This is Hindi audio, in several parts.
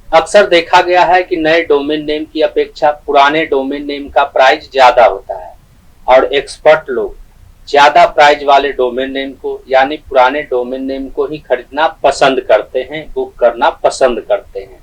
अक्सर देखा गया है कि नए डोमेन नेम की अपेक्षा पुराने डोमेन नेम का प्राइस ज्यादा होता है और एक्सपर्ट लोग ज्यादा प्राइस वाले डोमेन नेम को यानी पुराने डोमेन नेम को ही खरीदना पसंद करते हैं, बुक करना पसंद करते हैं।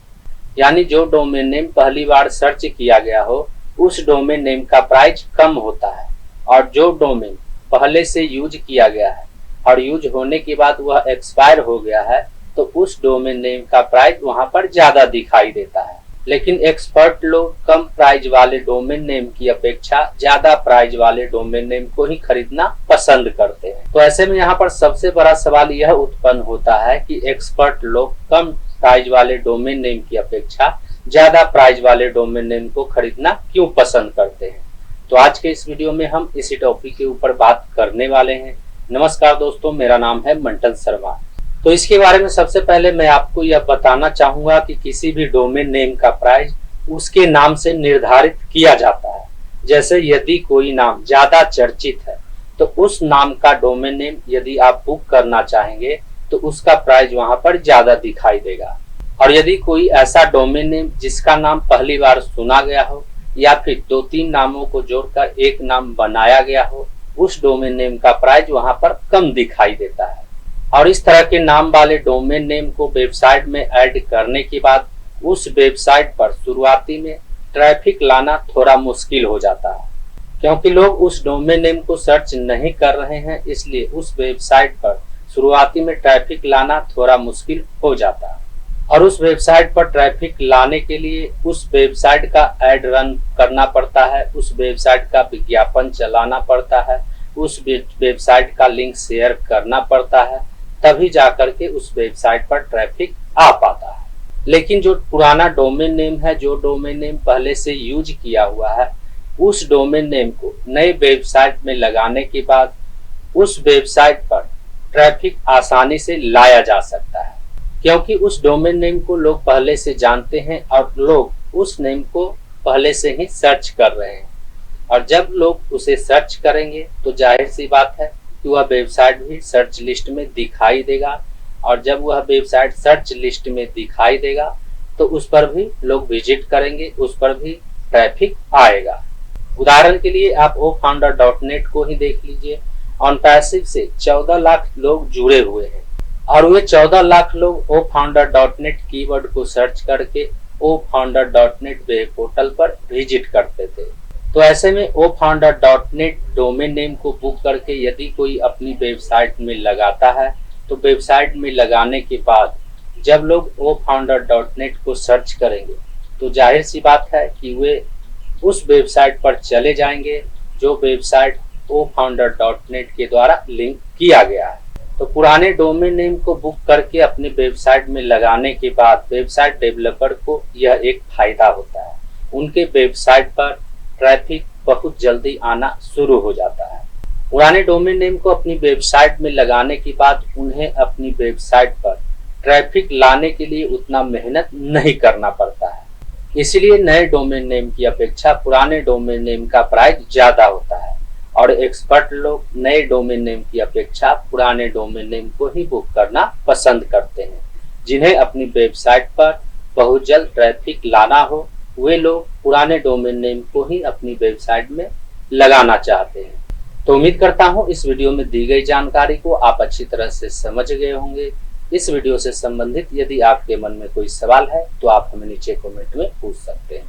यानी जो डोमेन नेम पहली बार सर्च किया गया हो उस डोमेन नेम का प्राइस कम होता है और जो डोमेन पहले से यूज किया गया है और यूज होने के बाद वह एक्सपायर हो गया है तो उस डोमेन नेम का प्राइस वहां पर ज्यादा दिखाई देता है। लेकिन एक्सपर्ट लोग कम प्राइस वाले डोमेन नेम की अपेक्षा ज्यादा प्राइस वाले डोमेन नेम को ही खरीदना पसंद करते हैं। तो ऐसे में यहाँ पर सबसे बड़ा सवाल यह उत्पन्न होता है कि एक्सपर्ट लोग कम प्राइस वाले डोमेन नेम की अपेक्षा ज्यादा प्राइस वाले डोमेन नेम को खरीदना क्यों पसंद करते हैं। तो आज के इस वीडियो में हम इसी टॉपिक के ऊपर बात करने वाले हैं। नमस्कार दोस्तों, मेरा नाम है मंटन शर्मा। तो इसके बारे में सबसे पहले मैं आपको यह बताना चाहूंगा कि किसी भी डोमेन नेम का प्राइस उसके नाम से निर्धारित किया जाता है। जैसे यदि कोई नाम ज्यादा चर्चित है तो उस नाम का डोमेन नेम यदि आप बुक करना चाहेंगे तो उसका प्राइस वहां पर ज्यादा दिखाई देगा। और यदि कोई ऐसा डोमेन नेम जिसका नाम पहली बार सुना गया हो या फिर 2-3 नामों को जोड़कर एक नाम बनाया गया हो, उस डोमेन नेम का प्राइस वहां पर कम दिखाई देता है। और इस तरह के नाम वाले डोमेन नेम को वेबसाइट में ऐड करने के बाद उस वेबसाइट पर शुरुआती में ट्रैफिक लाना थोड़ा मुश्किल हो जाता है, क्योंकि लोग उस डोमेन नेम को सर्च नहीं कर रहे हैं, इसलिए उस वेबसाइट पर शुरुआती में ट्रैफिक लाना थोड़ा मुश्किल हो जाता है। और उस वेबसाइट पर ट्रैफिक लाने के लिए उस वेबसाइट का ऐड रन करना पड़ता है, उस वेबसाइट का विज्ञापन चलाना पड़ता है, उस वेबसाइट का लिंक शेयर करना पड़ता है, तभी जाकर के उस वेबसाइट पर ट्रैफिक आ पाता है। लेकिन जो पुराना डोमेन नेम है, जो डोमेन नेम पहले से यूज किया हुआ है, उस डोमेन नेम को नए वेबसाइट में लगाने के बाद उस वेबसाइट पर ट्रैफिक आसानी से लाया जा सकता है, क्योंकि उस डोमेन नेम को लोग पहले से जानते हैं और लोग उस नेम को पहले से ही सर्च कर रहे हैं। और जब लोग उसे सर्च करेंगे तो जाहिर सी बात है कि वह वेबसाइट भी सर्च लिस्ट में दिखाई देगा, और जब वह वेबसाइट सर्च लिस्ट में दिखाई देगा तो उस पर भी लोग विजिट करेंगे, उस पर भी ट्रैफिक आएगा। उदाहरण के लिए आप ofounder.net को ही देख लीजिए। ऑनपैसिव से 14 लाख लोग जुड़े हुए हैं और वे 14 लाख लोग ofounder.net कीवर्ड को सर्च करके ofounder.net वेब पोर्टल पर विजिट करते थे। तो ऐसे में ofounder.net डोमेन नेम को बुक करके यदि कोई अपनी वेबसाइट में लगाता है तो वेबसाइट में लगाने के बाद जब लोग ofounder.net को सर्च करेंगे तो जाहिर सी बात है कि वे उस वेबसाइट पर चले जाएंगे जो वेबसाइट ofounder.net के द्वारा लिंक किया गया है। तो पुराने डोमेन नेम को बुक करके अपने वेबसाइट में लगाने के बाद वेबसाइट डेवलपर को यह एक फायदा होता है, उनके वेबसाइट पर ट्रैफिक बहुत जल्दी आना शुरू हो जाता है। पुराने डोमेन नेम को अपनी वेबसाइट में लगाने के बाद उन्हें अपनी वेबसाइट पर ट्रैफिक लाने के लिए उतना मेहनत नहीं करना पड़ता है, इसलिए नए डोमेन नेम की अपेक्षा पुराने डोमेन नेम का प्राइस ज्यादा होता है और एक्सपर्ट लोग नए डोमेन नेम की अपेक्षा पुराने डोमेन नेम को ही बुक करना पसंद करते हैं। जिन्हें अपनी वेबसाइट पर बहुत जल्द ट्रैफिक लाना हो वे लोग पुराने डोमेन नेम को ही अपनी वेबसाइट में लगाना चाहते हैं। तो उम्मीद करता हूं इस वीडियो में दी गई जानकारी को आप अच्छी तरह से समझ गए होंगे। इस वीडियो से संबंधित यदि आपके मन में कोई सवाल है तो आप हमें नीचे कमेंट में पूछ सकते हैं।